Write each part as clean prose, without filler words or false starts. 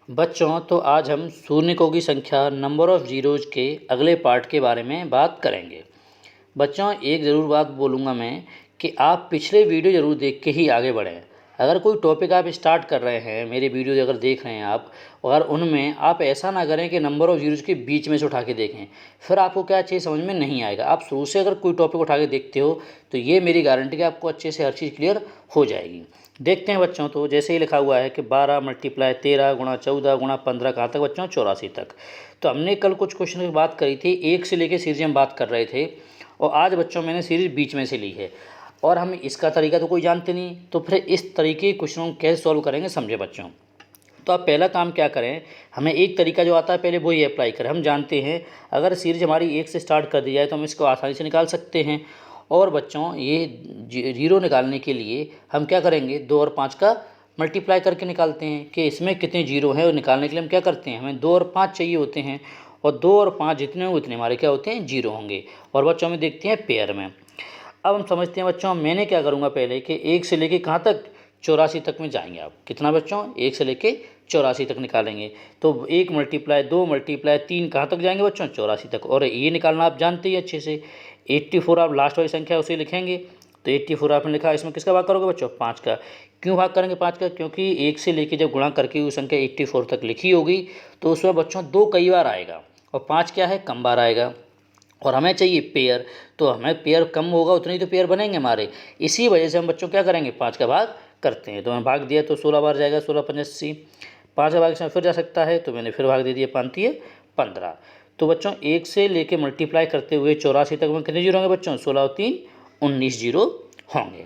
बच्चों, तो आज हम शून्यकों की संख्या नंबर ऑफ़ ज़ीरोज़ के अगले पार्ट के बारे में बात करेंगे। बच्चों, एक ज़रूर बात बोलूँगा मैं कि आप पिछले वीडियो ज़रूर देख के ही आगे बढ़ें। अगर कोई टॉपिक आप स्टार्ट कर रहे हैं, मेरे वीडियो अगर देख रहे हैं आप, और उनमें आप ऐसा ना करें कि नंबर ऑफ़ ज़ीरोज़ के बीच में से उठा के देखें, फिर आपको क्या चीज़ समझ में नहीं आएगा। आप शुरू से अगर कोई टॉपिक उठा के देखते हो तो ये मेरी गारंटी कि आपको अच्छे से हर चीज़ क्लियर हो जाएगी। देखते हैं बच्चों, तो जैसे ही लिखा हुआ है कि 12 मल्टीप्लाई 13 गुणा 14 गुणा 15 कहाँ तक बच्चों? 84 तक। तो हमने कल कुछ क्वेश्चन की बात करी थी, 1 से लेके सीरीज हम बात कर रहे थे, और आज बच्चों मैंने सीरीज बीच में से ली है और हम इसका तरीका तो कोई जानते नहीं, तो फिर इस तरीके के क्वेश्चनों को कैसे सॉल्व करेंगे समझे बच्चों। तो आप पहला काम क्या करें, हमें एक तरीका जो आता है पहले वही अप्लाई करें। हम जानते हैं अगर सीरीज हमारी 1 से स्टार्ट कर दी जाए तो हम इसको आसानी से निकाल सकते हैं। और बच्चों, ये जीरो निकालने के लिए हम क्या करेंगे, 2 और 5 का मल्टीप्लाई करके निकालते हैं कि इसमें कितने जीरो हैं, और निकालने के लिए हम क्या करते हैं, हमें 2 और 5 चाहिए होते हैं, और 2 और 5 जितने हों उतने हमारे क्या होते हैं, जीरो होंगे। और बच्चों में देखते हैं पेयर में। अब हम समझते हैं बच्चों, मैंने क्या करूँगा पहले कि 1 से लेके कहाँ तक, 84 तक में जाएंगे। आप कितना बच्चों, 1 से लेके 84 तक निकालेंगे। तो 1 मल्टीप्लाई 2 मल्टीप्लाई 3 कहाँ तक जाएंगे बच्चों, 84 तक। और ये निकालना आप जानते ही अच्छे से। 84 आप लास्ट वाली संख्या उसे लिखेंगे, तो 84 आपने लिखा, इसमें किसका भाग करोगे बच्चों, 5 का। क्यों भाग करेंगे 5 का, क्योंकि 1 से लेके जब गुणा करके वो संख्या 84 तक लिखी होगी तो उसमें बच्चों 2 कई बार आएगा और 5 क्या है, कम बार आएगा। और हमें चाहिए पेयर, तो हमें पेयर कम होगा उतने ही तो पेयर बनेंगे हमारे। इसी वजह से हम बच्चों क्या करेंगे, 5 का भाग करते हैं। तो मैंने भाग दिया तो 16 बार जाएगा, 16 पंजे 80। 5 का भाग इसमें फिर जा सकता है, तो मैंने फिर भाग दे दिया, 5 है 15। तो बच्चों 1 से लेके मल्टीप्लाई करते हुए 84 तक में कितने जीरो होंगे बच्चों, 16 और 3 19 जीरो होंगे।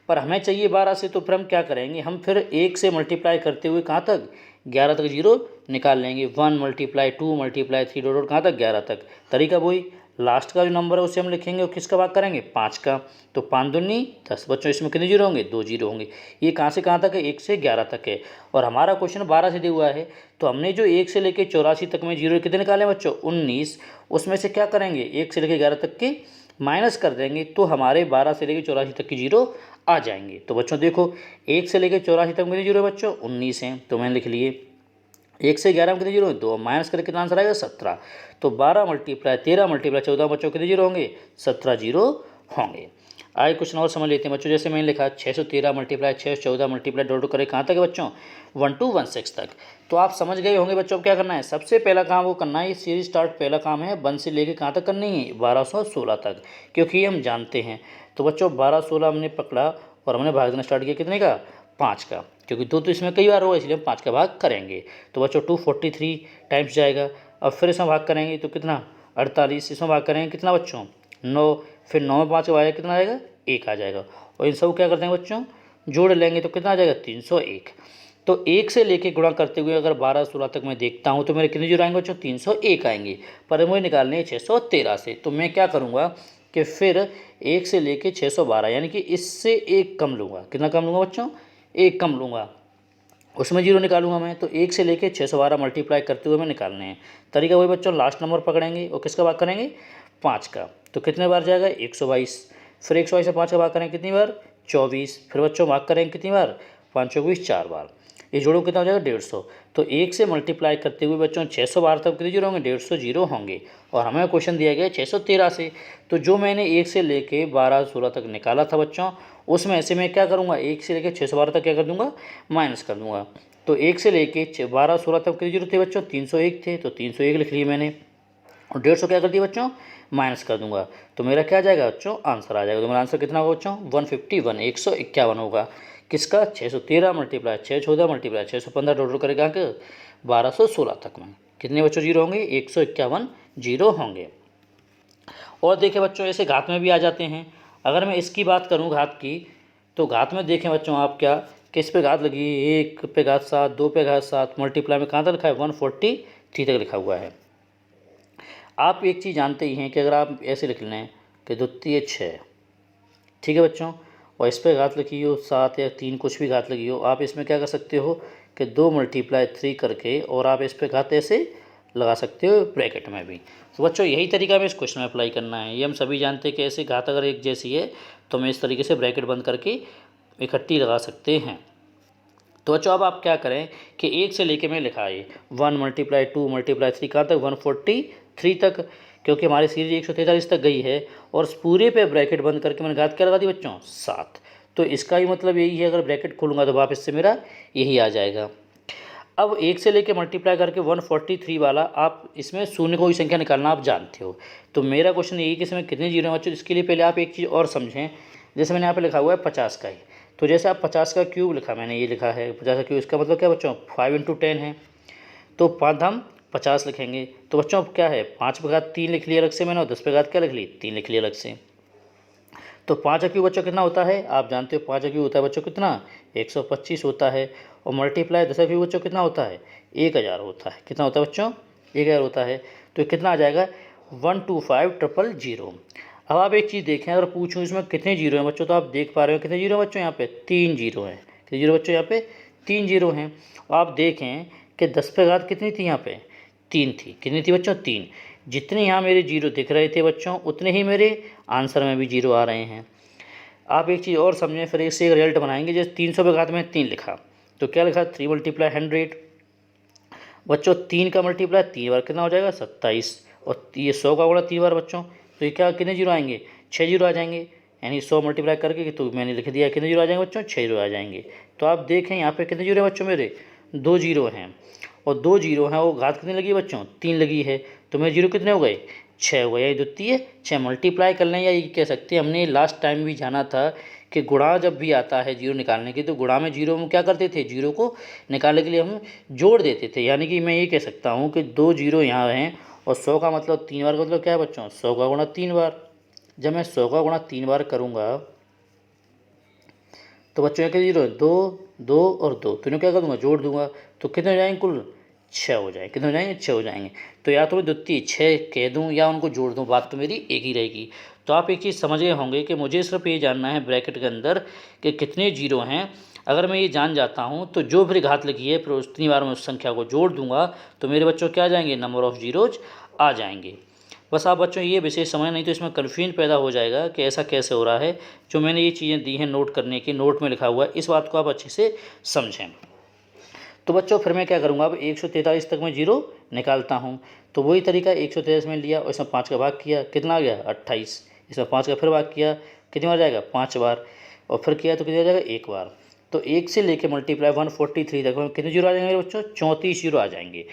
पर हमें चाहिए 12 से, तो फिर हम क्या करेंगे, हम फिर 1 से मल्टीप्लाई करते हुए कहाँ तक, 11 तक जीरो निकाल लेंगे। 1 मल्टीप्लाई 2 मल्टीप्लाई 3 डॉट डॉट कहाँ तक, 11 तक। तरीका वही, लास्ट का जो नंबर है उसे हम लिखेंगे और किसका भाग करेंगे, 5 का। तो 5 दूनी 10 बच्चों, इसमें कितने जीरो होंगे, 2 जीरो होंगे। ये कहाँ से कहाँ तक है, 1 से 11 तक है। और हमारा क्वेश्चन 12 से दिया हुआ है, तो हमने जो 1 से लेकर 84 तक में जीरो कितने निकाले बच्चों, 19। उसमें से क्या करेंगे, 1 से लेकर 11 तक के माइनस कर देंगे, तो हमारे 12 से लेकर 84 तक की जीरो आ जाएंगे। तो बच्चों देखो, 1 से लेकर 84 तक कितने जीरो है बच्चों, 19 हैं, तो मैंने लिख लिए। 1 से 11 में कितने जीरो है, 2, माइनस करके कितना आंसर आएगा, 17। तो 12 मल्टीप्लाई 13 मल्टीप्लाई 14 बच्चों कितने जीरो होंगे, 17 जीरो होंगे। आगे कुछ और समझ लेते हैं बच्चों। जैसे मैंने लिखा 613 मल्टीप्लाई 614 मल्टीप्लाई डॉट डॉट करे कहाँ तक है बच्चों, 1216 तक। तो आप समझ गए होंगे बच्चों, क्या करना है, सबसे पहला काम वो करना है, ये सीरीज स्टार्ट पहला काम है 1 से लेके कहाँ तक करनी है, 1216 तक, क्योंकि हम जानते हैं। तो बच्चों 12 16 हमने पकड़ा और हमने भाग देना स्टार्ट किया कितने का, 5 का, क्योंकि 2 तो इसमें कई बार होगा इसलिए हम 5 का भाग करेंगे। तो बच्चों 243 टाइम्स जाएगा। अब फिर इसमें भाग करेंगे तो कितना, 48। इसमें भाग करेंगे कितना बच्चों, 9। फिर 9 में 5 का भाग कितना आएगा, 1 आ जाएगा। और इन सब क्या करते हैं बच्चों, जोड़ लेंगे तो कितना आ जाएगा, 301। तो 1 से लेके गुणा करते हुए अगर 12 16 तक मैं देखता हूँ तो मेरे कितने जीरो आएंगे बच्चों, 301 आएंगे। पर मुझे निकालने हैं 613 से, तो मैं क्या करूँगा कि फिर 1 से लेके 612 यानी कि इससे एक कम लूँगा। कितना कम लूँगा बच्चों, एक कम लूँगा, उसमें जीरो निकालूंगा मैं। तो 1 से लेके 612 मल्टीप्लाई करते हुए मैं निकालने हैं। तरीका वही बच्चों, लास्ट नंबर पकड़ेंगे और किसका भाग करेंगे, 5 का। तो कितने बार जाएगा, 122। फिर 122 से 5 का भाग करेंगे कितनी बार, 24। फिर बच्चों भाग करेंगे कितनी बार, 5 24 4 बार। ये जोड़ो कितना हो जाएगा, 150। तो 1 से मल्टीप्लाई करते हुए बच्चों 612 तक कितने जीरो होंगे, 150 जीरो होंगे। और हमें क्वेश्चन दिया गया 613 से। तो जो मैंने 1 से लेके 12 16 तक निकाला था बच्चों, उसमें से मैं क्या करूँगा, 1 से लेकर 612 तक क्या कर दूँगा, माइनस कर दूँगा। तो 1 से लेके 12 16 तक कितने जीरो थे बच्चों, 301 थे, तो 301 लिख लिए मैंने। और 150 क्या कर दिया बच्चों, माइनस कर दूंगा। तो मेरा क्या जाएगा बच्चों, आंसर आ जाएगा। तो मेरा आंसर कितना होगा बच्चों, 151 151 होगा। किसका, 613 मल्टीप्लाई 614 मल्टीप्लाई 615 टोटल करेगा कि 1216 तक में कितने बच्चों जीरो होंगे, 151 जीरो होंगे। और देखिए बच्चों, ऐसे घात में भी आ जाते हैं। अगर मैं इसकी बात करूं घात की, तो घात में देखें बच्चों आप क्या, किस पे घात लगी, 1 पे घात 7, 2 पे घात 7, मल्टीप्लाई में कहाँ तक लिखा है, 143 तक लिखा हुआ है। आप एक चीज़ जानते ही हैं कि अगर आप ऐसे लिख लें कि द्वितीय 6, ठीक है बच्चों, और इस पर घात लिखी हो 7 या 3, कुछ भी घात लगी हो, आप इसमें क्या कर सकते हो कि 2 मल्टीप्लाई 3 करके और आप इस पर घात ऐसे लगा सकते हो ब्रैकेट में भी। तो बच्चों यही तरीका हमें इस क्वेश्चन में अप्लाई करना है। ये हम सभी जानते हैं कि ऐसे घात अगर एक जैसी है तो हम इस तरीके से ब्रैकेट बंद करके इकट्ठी लगा सकते हैं। तो बच्चों अब आप क्या करें कि 1 से लेके मैं लिखा है 1 × 2 × 3 कहाँ तक 143 तक, क्योंकि हमारी सीरीज 143 तक गई है और उस पूरे पे ब्रैकेट बंद करके मैंने घात क्या लगा दी बच्चों 7। तो इसका भी मतलब यही है, अगर ब्रैकेट खोलूँगा तो वापस से मेरा यही आ जाएगा। अब 1 से लेके मल्टीप्लाई करके 143 वाला आप इसमें शून्य कोई संख्या निकालना आप जानते हो। तो मेरा क्वेश्चन यही कि इसमें कितने जीरो हैं बच्चों। इसके लिए पहले आप एक चीज़ और समझें, जैसे मैंने यहाँ पे लिखा हुआ है 50 का ही, तो जैसे आप 50 का क्यूब लिखा, मैंने ये लिखा है 50 का क्यूब, इसका मतलब क्या बच्चों 5 × 10 है, तो 5 हम 50 लिखेंगे। तो बच्चों अब क्या है 5 पे घात 3 लिख लिया अलग से मैंने, और 10 पे घात क्या लिख ली 3 लिख लिया अलग से। तो 5 का क्यूब बच्चों कितना होता है, आप जानते हो 5 का क्यूब होता है बच्चों कितना 125 होता है, और मल्टीप्लाई 10 का क्यूब बच्चों कितना होता है 1000 होता है। कितना होता है बच्चों 1000 होता है। तो कितना आ जाएगा 125000। अब आप एक चीज़ देखें, अगर पूछूं इसमें कितने जीरो हैं बच्चों, तो आप देख पा रहे हो कितने जीरो हैं बच्चों, यहाँ पे 3 जीरो हैं। कितने जीरो बच्चों यहाँ पे 3 जीरो हैं। आप देखें कि 10 पे घात कितनी थी, यहाँ पे 3 थी। कितनी थी बच्चों 3। जितने यहाँ मेरे जीरो दिख रहे थे बच्चों, उतने ही मेरे आंसर में भी जीरो आ रहे हैं। आप एक चीज़ और समझें, फिर इससे एक रिजल्ट बनाएंगे। जैसे 300 पे घात में 3 लिखा, तो क्या लिखा 3 × 100 बच्चों। 3 का मल्टीप्लाई 3 बार कितना हो जाएगा 27, और ये 100 का गुणा 3 बार बच्चों, तो ये क्या कितने जीरो आएंगे 6 जीरो आ जाएंगे। यानी 100 मल्टीप्लाई करके, तो मैंने लिख दिया कितने जीरो आ जाएंगे बच्चों 6 जीरो आ जाएंगे। तो आप देखें यहाँ पे कितने जीरो हैं बच्चों मेरे 2 जीरो हैं, और 2 जीरो हैं, वो घात कितनी लगी है बच्चों 3 लगी है, तो मेरे जीरो कितने हो गए 6 हो गए। यही द्वितीय 6 मल्टीप्लाई कर लें, या ये कह सकते हैं हमने लास्ट टाइम भी जाना था कि गुणा जब भी आता है जीरो निकालने की, तो गुणा में जीरो में क्या करते थे, जीरो को निकालने के लिए हम जोड़ देते थे। यानी कि मैं ये कह सकता हूँ कि 2 जीरो यहाँ हैं, और 100 का मतलब 3 बार का मतलब क्या है बच्चों 100 का गुणा 3 बार। जब मैं 100 का गुणा 3 बार करूँगा तो बच्चों यहाँ के जीरो है 2 2 और 2, तो इन्हें क्या कर दूँगा जोड़ दूंगा, तो कितने हो जाएंगे कुल 6 हो जाएंगे। कितने हो जाएंगे 6 हो जाएंगे। तो या तो मैं द्वितीय 6 कह दूँ या उनको जोड़ दूँ, बात तो मेरी एक ही रहेगी। तो आप एक चीज़ समझ गए होंगे कि मुझे सिर्फ ये जानना है ब्रैकेट के अंदर कि कितने जीरो हैं। अगर मैं ये जान जाता हूँ तो जो फिर घात लगी है फिर उतनी बार मैं उस संख्या को जोड़ दूंगा, तो मेरे बच्चों क्या आ जाएंगे नंबर ऑफ़ जीरोज आ जाएंगे। बस आप बच्चों ये विशेष समझ, नहीं तो इसमें कन्फ्यूजन पैदा हो जाएगा कि ऐसा कैसे हो रहा है। जो मैंने ये चीज़ें दी हैं नोट करने की, नोट में लिखा हुआ है, इस बात को आप अच्छे से समझें। तो बच्चों फिर मैं क्या करूँगा, अब 143 तक मैं जीरो निकालता हूँ। तो वही तरीका 143 में लिया और इसमें 5 का भाग किया, कितना आ गया 28। इसमें 5 का फिर भाग किया, कितनी बार जाएगा 5 बार, और फिर किया तो कितनी आ जाएगा 1 बार। तो 1 से लेके मल्टीप्लाई 143 तक कितने जीरो आ जाएंगे मेरे बच्चों 34 जीरो आ जाएंगे।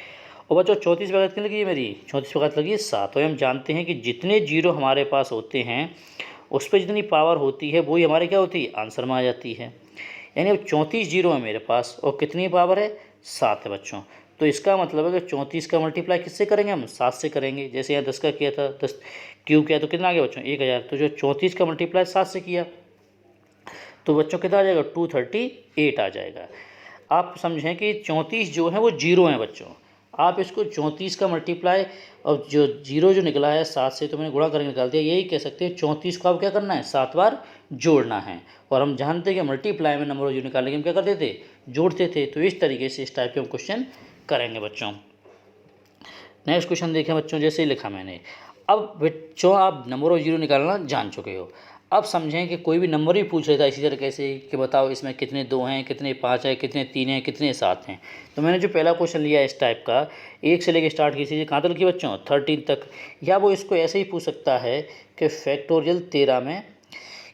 और बच्चों 34 वक्त कितनी लगी है मेरी 34 वक्त लगी है 7। और हम जानते हैं कि जितने जीरो हमारे पास होते हैं उस पर जितनी पावर होती है वही हमारे क्या होती है आंसर में आ जाती है। यानी अब 34 जीरो है मेरे पास और कितनी पावर है 7 है बच्चों। तो इसका मतलब है कि 34 का मल्टीप्लाई किससे करेंगे हम 7 से करेंगे। जैसे यहाँ 10 का किया था 10 क्यूब किया तो कितना आ गया बच्चों 1000। तो जो 34 का मल्टीप्लाई 7 से किया तो बच्चों कितना आ जाएगा 238 आ जाएगा। आप समझें कि 34 जो है वो जीरो हैं बच्चों। आप इसको 34 का मल्टीप्लाई और जो जीरो जो निकला है 7 से, तो मैंने गुणा करके निकाल दिया। यही कह सकते हैं 34 को आप क्या करना है 7 बार जोड़ना है। और हम जानते हैं कि मल्टीप्लाई में नंबर जो निकालने के हम क्या करते थे जोड़ते थे। तो इस तरीके से इस टाइप के हम क्वेश्चन करेंगे बच्चों। नेक्स्ट क्वेश्चन देखें बच्चों, जैसे ही लिखा मैंने। अब बच्चों आप नंबर ऑफ जीरो निकालना जान चुके हो। अब समझें कि कोई भी नंबर ही पूछ लेता है इसी तरीके से कि बताओ इसमें कितने 2 हैं, कितने 5 हैं, कितने 3 हैं, कितने 7 हैं। तो मैंने जो पहला क्वेश्चन लिया इस टाइप का 1 से लेकर स्टार्ट की थी, कहाँ तक की बच्चों 13 तक। या वो इसको ऐसे ही पूछ सकता है कि फैक्टोरियल 13 में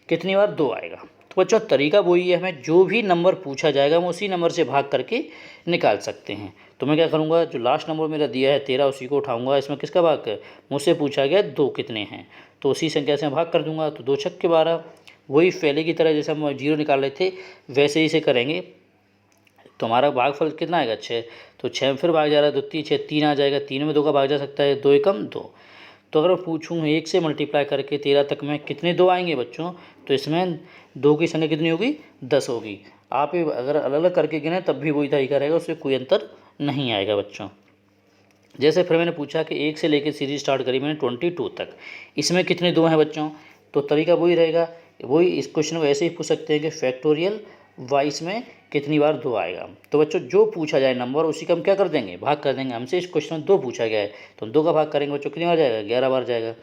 कितनी बार 2 आएगा। तो बच्चों तरीका वही है, हमें जो भी नंबर पूछा जाएगा हम उसी नंबर से भाग करके निकाल सकते हैं। तो मैं क्या करूँगा, जो लास्ट नंबर मेरा दिया है 13 उसी को उठाऊँगा। इसमें किसका भाग है, मुझसे पूछा गया 2 कितने हैं, तो उसी संख्या से भाग कर दूँगा। तो 2 छक्के 12, वही पहले की तरह जैसे हम जीरो निकाल रहे थे वैसे ही से करेंगे। तो हमारा भागफल कितना आएगा 6। तो 6 में फिर भाग जा रहा है, 2 3 6 3 आ जाएगा। 3 में 2 का भाग जा सकता है, 2 एकम 2। तो अगर मैं पूछूँ 1 से मल्टीप्लाई करके 13 तक में कितने 2 आएंगे बच्चों, तो इसमें 2 की संख्या कितनी होगी 10 होगी। आप अगर अलग अलग करके गिने तब भी वही तरीका रहेगा, उससे कोई अंतर नहीं आएगा बच्चों। जैसे फिर मैंने पूछा कि 1 से लेकर सीरीज स्टार्ट करी मैंने 22 तक, इसमें कितने 2 हैं बच्चों। तो तरीका वही रहेगा, वही इस क्वेश्चन को ऐसे ही पूछ सकते हैं कि फैक्टोरियल वाइस में कितनी बार 2 आएगा। तो बच्चों जो पूछा जाए नंबर उसी का हम क्या कर देंगे भाग कर देंगे। हमसे इस क्वेश्चन में 2 पूछा गया है तो हम 2 का भाग करेंगे बच्चों, कितनी बार जाएगा 11 बार जाएगा।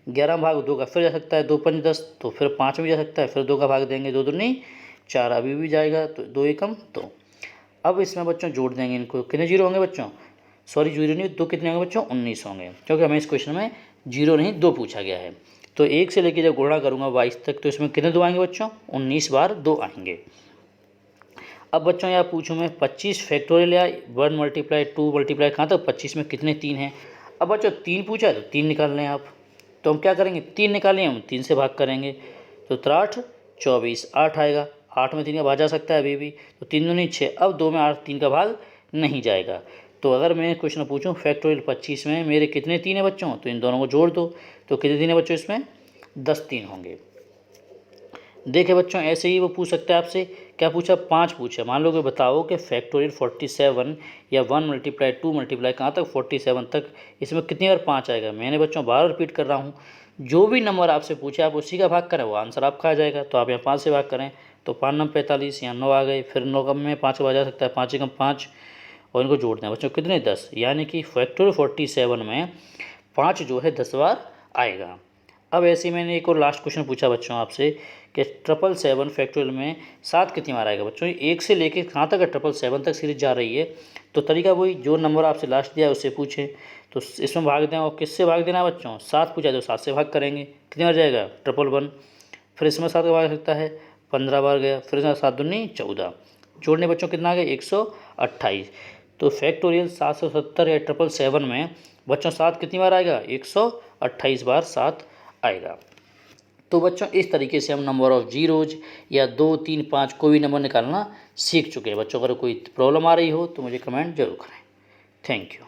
11 भाग 2 का फिर जा सकता है, 2 5 10, तो फिर 5 में जा सकता है, फिर 2 का भाग देंगे, 2 दूनी 4 अभी भी जाएगा, तो 2 एकम 2। अब इसमें बच्चों जोड़ देंगे इनको, कितने जीरो होंगे बच्चों, सॉरी जीरो नहीं, 2 कितने होंगे बच्चों, 19 होंगे, क्योंकि हमें इस क्वेश्चन में जीरो नहीं 2 पूछा गया है। तो 1 से लेकर जब गुणा करूँगा 22 तक तो इसमें कितने 2 आएंगे बच्चों, 19 बार 2 आएंगे। अब बच्चों यहाँ पूछूँ मैं 25 फैक्टोरियल या 1 मल्टीप्लाई 2 मल्टीप्लाई कहाँ तक 25 में कितने 3 हैं। अब बच्चों 3 पूछा है तो 3 निकाल लें आप, तो हम क्या करेंगे 3 निकालें, हम 3 से भाग करेंगे तो 3 24 8 आएगा, 8 में 3 का भाग जा सकता है अभी भी, तो 3 दूनी 6, अब 2 में 8 3 का भाग नहीं जाएगा। तो अगर मैं क्वेश्चन पूछूं फैक्टोरियल 25 में मेरे कितने 3 है बच्चों, तो इन दोनों को जोड़ दो, तो कितने 3 है बच्चों, इसमें 10 3 होंगे। देखे बच्चों ऐसे ही वो पूछ सकते हैं आपसे, क्या पूछा 5 पूछा, मान लो कि बताओ कि फैक्टोरियल 47 या 1 मल्टीप्लाई 2 मल्टीप्लाई कहाँ तक 47 तक, इसमें कितनी बार 5 आएगा। मैंने बच्चों बार रिपीट कर रहा हूँ, जो भी नंबर आपसे पूछे आप उसी का भाग करें, वो आंसर आपका आ जाएगा। तो आप यहाँ 5 से भाग करें तो 5 9 45, यहाँ 9 आ गए, फिर 9 कम में 5 का भाग जा सकता है, 5 कम 5, और इनको जोड़ दें बच्चों कितने 10, यानी कि फैक्टोरियल 47 में 5 जो है 10 बार आएगा। अब ऐसे ही मैंने एक और लास्ट क्वेश्चन पूछा बच्चों आपसे कि 777 फैक्टोरियल में 7 कितनी बार आएगा। बच्चों 1 से लेके कहाँ तक है 777 तक सीरीज जा रही है, तो तरीका वही, जो नंबर आपसे लास्ट दिया है उससे पूछें, तो इसमें भाग दें। और किससे भाग देना है बच्चों, 7 पूछा तो 7 से भाग करेंगे, कितनी बार जाएगा 111, फिर इसमें 7 का भाग सकता है 15 बार गया, फिर इसमें 7 दूनी 14, जोड़ने बच्चों कितना आ गया 128। तो फैक्टोरियल 770 या 777 में बच्चों 7 कितनी बार आएगा 128 बार 7 आएगा। तो बच्चों इस तरीके से हम नंबर ऑफ़ जीरोज या 2 3 5 कोई भी नंबर निकालना सीख चुके हैं। बच्चों अगर कोई प्रॉब्लम आ रही हो तो मुझे कमेंट जरूर करें। Thank you.